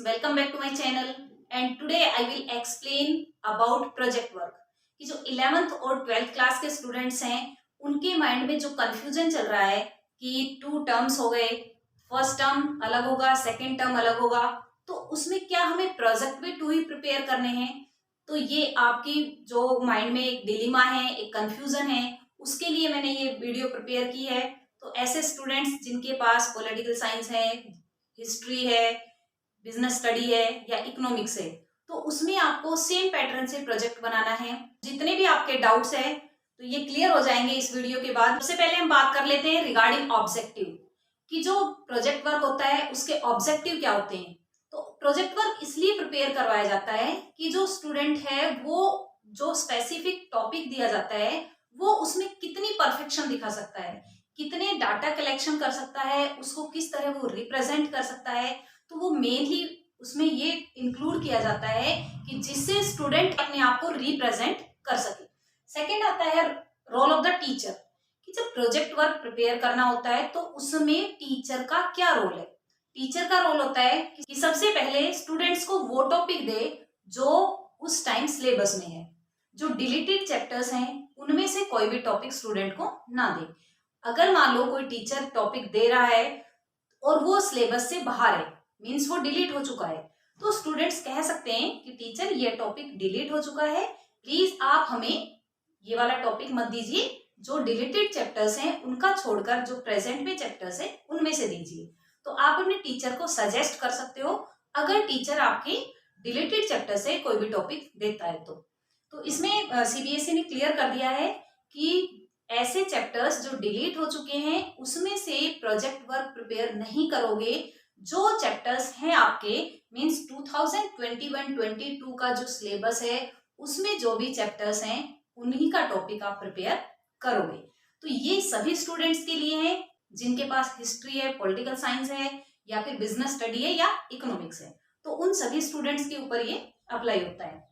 welcome back to my channel and today I will explain about project work कि जो 11th और 12th class के students हैं उनके माइंड में जो कंफ्यूजन चल रहा है कि 2 टर्म्स हो गए, फर्स्ट टर्म अलग होगा, सेकंड टर्म अलग होगा, तो उसमें क्या हमें प्रोजेक्ट भी 2 ही प्रिपेयर करने हैं। तो ये आपकी जो माइंड में एक डिलीमा है, एक कंफ्यूजन है, उसके लिए मैंने ये वीडियो प्रिपेयर की है। तो ऐसे स्टूडेंट्स जिनके पास पॉलिटिकल साइंस है, हिस्ट्री है, बिजनेस स्टडी है या इकोनॉमिक्स है, तो उसमें आपको सेम पैटर्न से प्रोजेक्ट बनाना है। जितने भी आपके डाउट्स है तो ये क्लियर हो जाएंगे इस वीडियो के बाद। सबसे पहले हम बात कर लेते हैं रिगार्डिंग ऑब्जेक्टिव कि जो प्रोजेक्ट वर्क होता है उसके ऑब्जेक्टिव क्या होते हैं। तो प्रोजेक्ट वर्क इसलिए प्रिपेयर करवाया जाता है कि जो स्टूडेंट है वो जो स्पेसिफिक टॉपिक दिया जाता है वो उसमें कितनी परफेक्शन दिखा सकता है, कितने डाटा कलेक्शन कर सकता है, उसको किस तरह वो रिप्रेजेंट कर सकता है। तो वो मेनली उसमें ये इंक्लूड किया जाता है कि जिससे स्टूडेंट अपने आप को रिप्रेजेंट कर सके। सेकंड आता है रोल ऑफ द टीचर कि जब प्रोजेक्ट वर्क प्रिपेयर करना होता है तो उसमें टीचर का क्या रोल है। टीचर का रोल होता है कि सबसे पहले स्टूडेंट्स को वो टॉपिक दे जो उस टाइम सिलेबस में है। जो डिलीटेड चैप्टर्स हैं उनमें से कोई भी टॉपिक स्टूडेंट को ना दे। अगर मान लो कोई टीचर टॉपिक दे रहा है और वो सिलेबस से बाहर है, मीन्स वो डिलीट हो चुका है, तो स्टूडेंट्स कह सकते हैं कि टीचर ये टॉपिक डिलीट हो चुका है, प्लीज आप हमें ये वाला टॉपिक मत दीजिए, जो डिलीटेड चैप्टर्स हैं उनका छोड़कर जो प्रेजेंट में चैप्टर्स हैं उनमें से दीजिए। तो आप अपने टीचर को सजेस्ट कर सकते हो अगर टीचर आपके डिलीटेड चैप्टर से कोई भी टॉपिक देता है तो इसमें सीबीएसई ने क्लियर कर दिया है कि ऐसे चैप्टर्स जो डिलीट हो चुके हैं उसमें से प्रोजेक्ट वर्क प्रिपेयर नहीं करोगे। जो चैप्टर्स हैं आपके मींस 2021-22 का जो सिलेबस है उसमें जो भी चैप्टर्स हैं उन्हीं का टॉपिक आप प्रिपेयर करोगे। तो ये सभी स्टूडेंट्स के लिए है जिनके पास हिस्ट्री है, पॉलिटिकल साइंस है या फिर बिजनेस स्टडी है या इकोनॉमिक्स है, तो उन सभी स्टूडेंट्स के ऊपर ये अप्लाई होता है।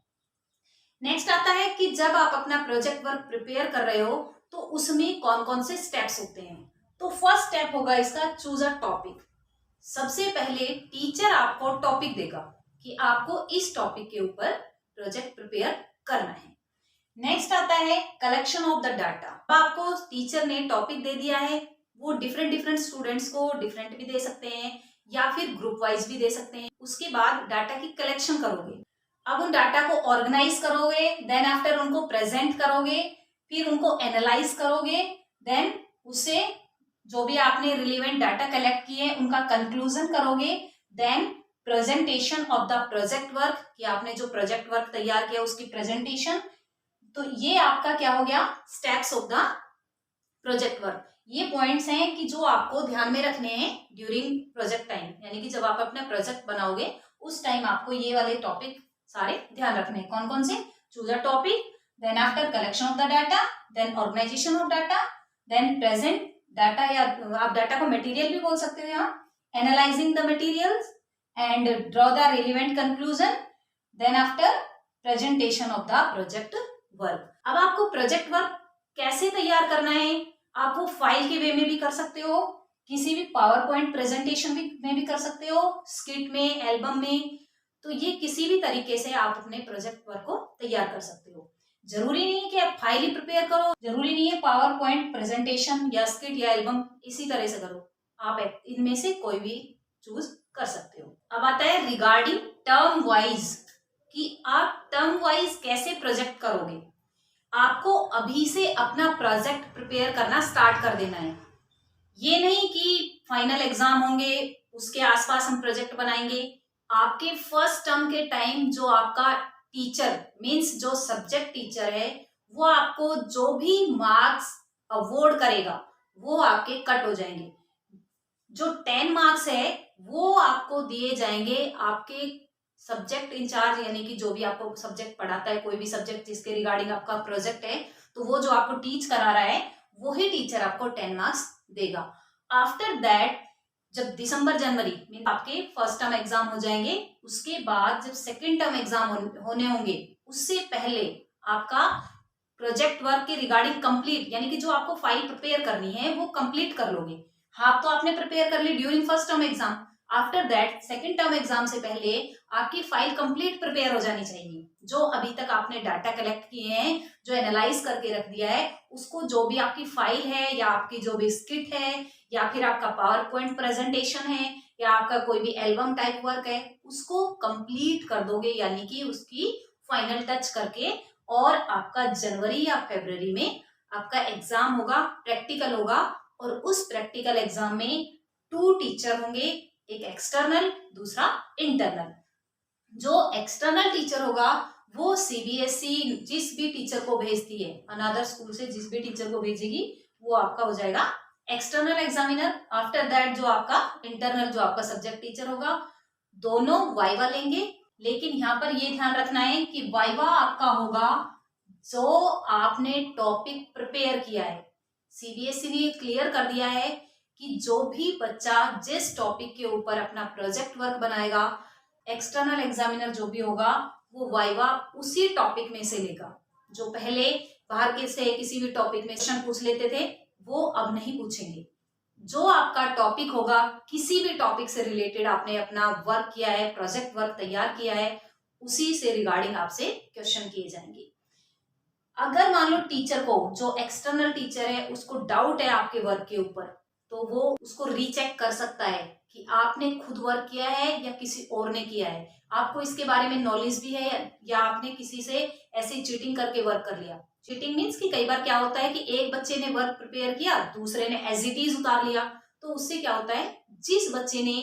नेक्स्ट आता है कि जब आप अपना प्रोजेक्ट वर्क प्रिपेयर कर रहे हो तो उसमें कौन कौन से स्टेप्स होते हैं। तो फर्स्ट स्टेप होगा इसका चूज अ टॉपिक। सबसे पहले टीचर आपको टॉपिक देगा कि आपको इस टॉपिक के ऊपर प्रोजेक्ट प्रिपेयर करना है। नेक्स्ट आता है कलेक्शन ऑफ द डाटा। आपको टीचर ने टॉपिक दे दिया है, वो डिफरेंट स्टूडेंट्स को डिफरेंट भी दे सकते हैं या फिर ग्रुप वाइज भी दे सकते हैं। उसके बाद डाटा की कलेक्शन करोगे, अब उन डाटा को ऑर्गेनाइज करोगे, देन आफ्टर उनको प्रेजेंट करोगे, फिर उनको एनालाइज करोगे, देन उससे जो भी आपने रिलेवेंट डाटा कलेक्ट किए उनका कंक्लूजन करोगे, then presentation of the project work कि आपने जो प्रोजेक्ट वर्क तैयार किया उसकी प्रेजेंटेशन। तो ये आपका क्या हो गया, steps of the project work. ये पॉइंट्स हैं कि जो आपको ध्यान में रखने हैं ड्यूरिंग प्रोजेक्ट टाइम, यानी कि जब आप अपना प्रोजेक्ट बनाओगे उस टाइम आपको ये वाले टॉपिक सारे ध्यान रखने हैं। कौन कौन से, choose a topic, then after collection of the data, then organization of data, then present data या आप डाटा को मटेरियल भी बोल सकते हो यहाँ, analysing the materials and draw the relevant conclusion, then after presentation of the project work. अब आपको प्रोजेक्ट वर्क कैसे तैयार करना है, आप वो फाइल के वे में भी कर सकते हो, किसी भी पावर पॉइंट प्रेजेंटेशन में भी कर सकते हो, स्किट में, एल्बम में। तो ये किसी भी तरीके से आप अपने प्रोजेक्ट वर्क को तैयार कर सकते हो। जरूरी नहीं है कि आप फाइल ही प्रिपेयर करो, जरूरी नहीं है पावर पॉइंट प्रेजेंटेशन या स्किट या एल्बम इसी तरह से करो, आप इनमें से कोई भी चूज कर सकते हो। अब आता है रिगार्डिंग टर्म वाइज कि आप टर्म वाइज कैसे प्रोजेक्ट करोगे। आपको अभी से अपना प्रोजेक्ट प्रिपेयर करना स्टार्ट कर देना है। ये नहीं कि फाइनल एग्जाम होंगे उसके आसपास हम प्रोजेक्ट बनाएंगे। आपके फर्स्ट टर्म के टाइम जो आपका टीचर मीन्स जो सब्जेक्ट टीचर है वो आपको जो भी मार्क्स अवॉर्ड करेगा वो आपके कट हो जाएंगे। जो 10 मार्क्स है वो आपको दिए जाएंगे आपके सब्जेक्ट इंचार्ज, यानी कि जो भी आपको सब्जेक्ट पढ़ाता है, कोई भी सब्जेक्ट जिसके रिगार्डिंग आपका प्रोजेक्ट है, तो वो जो आपको टीच करा रहा है वही टीचर आपको 10 मार्क्स देगा। आफ्टर दैट जब दिसंबर जनवरी में आपके फर्स्ट टर्म एग्जाम हो जाएंगे, उसके बाद जब सेकेंड टर्म एग्जाम होने होंगे उससे पहले आपका प्रोजेक्ट वर्क के रिगार्डिंग कंप्लीट, यानी कि जो आपको फाइल प्रिपेयर करनी है वो कंप्लीट कर लोगे। हाफ तो आपने प्रिपेयर कर ली during first term exam, after that second term exam से पहले आपकी फाइल कंप्लीट प्रिपेयर हो जानी चाहिए। जो अभी तक आपने डाटा कलेक्ट किए हैं, जो एनालाइज करके रख दिया है, उसको जो भी आपकी फाइल है या आपकी जो भी स्किट है या फिर आपका पावर पॉइंट प्रेजेंटेशन है या आपका कोई भी एल्बम टाइप वर्क है, उसको कंप्लीट कर दोगे, यानी कि उसकी फाइनल टच करके। और आपका जनवरी या फरवरी में आपका एग्जाम होगा, प्रैक्टिकल होगा। और उस प्रैक्टिकल एग्जाम में 2 टीचर होंगे, एक एक्सटर्नल, दूसरा इंटरनल। जो एक्सटर्नल टीचर होगा वो सीबीएसई जिस भी टीचर को भेजती है, अनदर स्कूल से जिस भी टीचर को भेजेगी, वो आपका हो जाएगा एक्सटर्नल एग्जामिनर। आफ्टर दैट जो आपका इंटरनल, जो आपका सब्जेक्ट टीचर होगा, दोनों वाइवा लेंगे। लेकिन यहाँ पर ये ध्यान रखना है कि वाइवा आपका होगा जो आपने टॉपिक प्रिपेयर किया है। सीबीएसई ने क्लियर कर दिया है कि जो भी बच्चा जिस टॉपिक के ऊपर अपना प्रोजेक्ट वर्क बनाएगा, एक्सटर्नल एग्जामिनर जो भी होगा वो वाइवा उसी टॉपिक में से लेगा। जो पहले बाहर के से किसी भी टॉपिक में क्वेश्चन पूछ लेते थे, वो अब नहीं पूछेंगे। जो आपका टॉपिक होगा, किसी भी टॉपिक से रिलेटेड आपने अपना वर्क किया है, प्रोजेक्ट वर्क तैयार किया है, उसी से रिगार्डिंग आपसे क्वेश्चन किए जाएंगे। अगर मान लो टीचर को, जो एक्सटर्नल टीचर है, उसको डाउट है आपके वर्क के ऊपर, तो वो उसको रीचेक कर सकता है कि आपने खुद वर्क किया है या किसी और ने किया है, आपको इसके बारे में नॉलेज भी है या आपने किसी से ऐसे चीटिंग करके वर्क कर लिया। चीटिंग मीन्स कि कई बार क्या होता है कि एक बच्चे ने वर्क प्रिपेयर किया, दूसरे ने एज इट इज उतार लिया। तो उससे क्या होता है, जिस बच्चे ने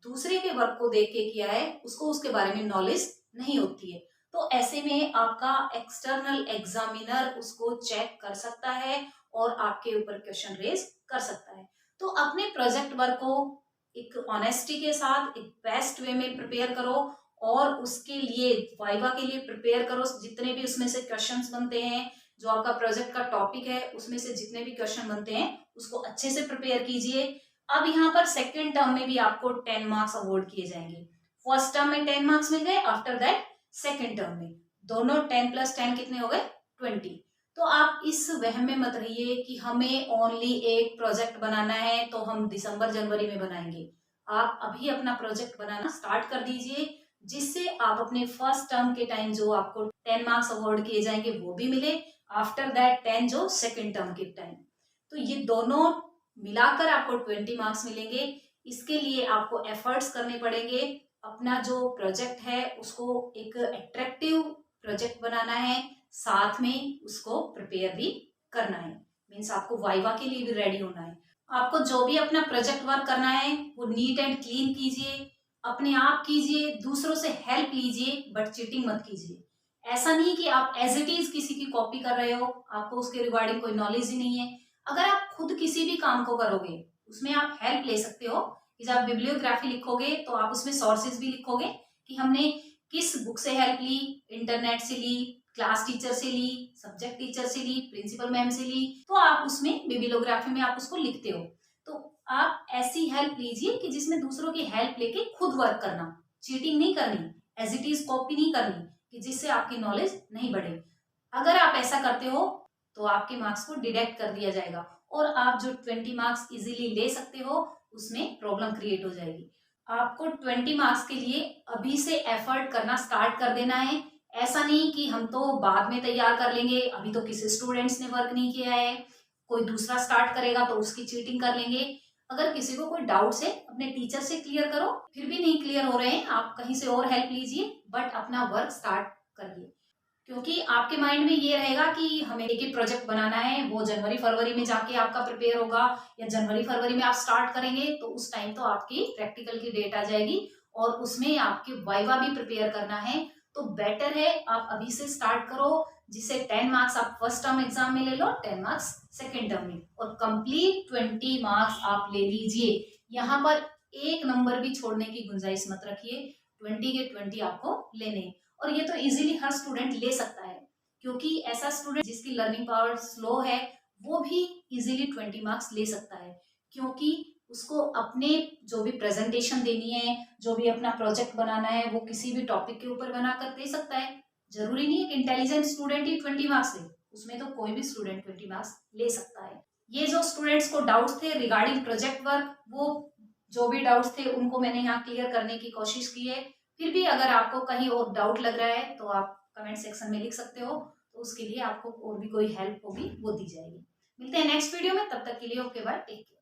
दूसरे के वर्क को देख के किया है, उसको उसके बारे में नॉलेज नहीं होती है। तो ऐसे में आपका एक्सटर्नल एग्जामिनर उसको चेक कर सकता है और आपके ऊपर क्वेश्चन रेज कर सकता है। तो अपने प्रोजेक्ट वर्क को एक ऑनेस्टी के साथ, एक बेस्ट वे में प्रिपेयर करो और उसके लिए वाइवा के लिए प्रिपेयर करो। जितने भी उसमें से क्वेश्चंस बनते हैं, जो आपका प्रोजेक्ट का टॉपिक है, उसमें से जितने भी क्वेश्चन बनते हैं, उसको अच्छे से प्रिपेयर कीजिए। अब यहाँ पर सेकेंड टर्म में भी आपको 10 मार्क्स अवॉर्ड किए जाएंगे। फर्स्ट टर्म में 10 मार्क्स मिल गए, आफ्टर दैट सेकेंड टर्म में दोनों 10 + 10 कितने हो गए, 20। तो आप इस वहम में मत रहिए कि हमें ओनली एक प्रोजेक्ट बनाना है तो हम दिसंबर जनवरी में बनाएंगे। आप अभी अपना प्रोजेक्ट बनाना स्टार्ट कर दीजिए, जिससे आप अपने फर्स्ट टर्म के टाइम जो आपको 10 मार्क्स अवॉर्ड किए जाएंगे वो भी मिले, आफ्टर दैट 10 जो सेकेंड टर्म के टाइम। तो ये दोनों मिलाकर आपको 20 मार्क्स मिलेंगे। इसके लिए आपको एफर्ट्स करने पड़ेंगे। अपना जो प्रोजेक्ट है उसको एक अट्रैक्टिव प्रोजेक्ट बनाना है, साथ में उसको प्रिपेयर भी करना है। मीन्स आपको वाइवा के लिए भी रेडी होना है। आपको जो भी अपना प्रोजेक्ट वर्क करना है वो नीट एंड क्लीन कीजिए, अपने आप कीजिए, दूसरों से हेल्प लीजिए, बट चीटिंग मत कीजिए। ऐसा नहीं कि आप एज इट इज किसी की कॉपी कर रहे हो, आपको उसके रिगार्डिंग कोई नॉलेज ही नहीं है। अगर आप खुद किसी भी काम को करोगे, उसमें आप हेल्प ले सकते हो कि जब आप बिब्लियोग्राफी लिखोगे तो आप उसमें सोर्सेज भी लिखोगे कि हमने किस बुक से हेल्प ली, इंटरनेट से ली, क्लास टीचर से ली, सब्जेक्ट टीचर से ली, प्रिंसिपल मैम से ली। तो आप उसमें बिब्लियोग्राफी में आप उसको लिखते हो। तो आप ऐसी हेल्प लीजिए कि जिसमें दूसरों की हेल्प लेके खुद वर्क करना, चीटिंग नहीं करनी, एज इट इज कॉपी नहीं करनी, कि जिससे आपकी नॉलेज नहीं बढ़े। अगर आप ऐसा करते हो तो आपके मार्क्स को डिडक्ट कर दिया जाएगा और आप जो 20 मार्क्स इजीली ले सकते हो उसमें प्रॉब्लम क्रिएट हो जाएगी। आपको 20 मार्क्स के लिए अभी से एफर्ट करना स्टार्ट कर देना है। ऐसा नहीं कि हम तो बाद में तैयार कर लेंगे, अभी तो किसी स्टूडेंट्स ने वर्क नहीं किया है, कोई दूसरा स्टार्ट करेगा तो उसकी चीटिंग कर लेंगे। अगर किसी को कोई डाउट्स है अपने टीचर से क्लियर करो, फिर भी नहीं क्लियर हो रहे हैं, आप कहीं से और हेल्प लीजिए, बट अपना वर्क स्टार्ट करिए। क्योंकि आपके माइंड में ये रहेगा कि हमें एक प्रोजेक्ट बनाना है, वो जनवरी फरवरी में जाके आपका प्रिपेयर होगा या जनवरी फरवरी में आप स्टार्ट करेंगे, तो उस टाइम तो आपकी प्रैक्टिकल की डेट आ जाएगी और उसमें आपके वाइवा भी प्रिपेयर करना है। तो बेटर है आप अभी से स्टार्ट करो, जिससे 10 मार्क्स आप फर्स्ट टर्म एग्जाम में ले लो, 10 मार्क्स सेकेंड टर्म में, और कंप्लीट 20 मार्क्स आप ले लीजिए। यहाँ पर एक नंबर भी छोड़ने की गुंजाइश मत रखिए, 20 के 20 आपको लेने। और ये तो इजीली हर स्टूडेंट ले सकता है, क्योंकि ऐसा स्टूडेंट जिसकी लर्निंग पावर स्लो है वो भी इजीली 20 मार्क्स ले सकता है, क्योंकि उसको अपने जो भी प्रेजेंटेशन देनी है, जो भी अपना प्रोजेक्ट बनाना है, वो किसी भी टॉपिक के ऊपर बनाकर दे सकता है। जरूरी नहीं है कि इंटेलिजेंट स्टूडेंट ही 20 मार्क्स ले, उसमें तो कोई भी स्टूडेंट 20 मार्क्स ले सकता है। ये जो स्टूडेंट्स को डाउट्स थे रिगार्डिंग प्रोजेक्ट वर्क, वो जो भी डाउट्स थे उनको मैंने यहाँ क्लियर करने की कोशिश की है। फिर भी अगर आपको कहीं और डाउट लग रहा है तो आप कमेंट सेक्शन में लिख सकते हो, तो उसके लिए आपको और भी कोई हेल्प होगी वो दी जाएगी। मिलते हैं नेक्स्ट वीडियो में, तब तक के लिए ओके बाय, टेक केयर।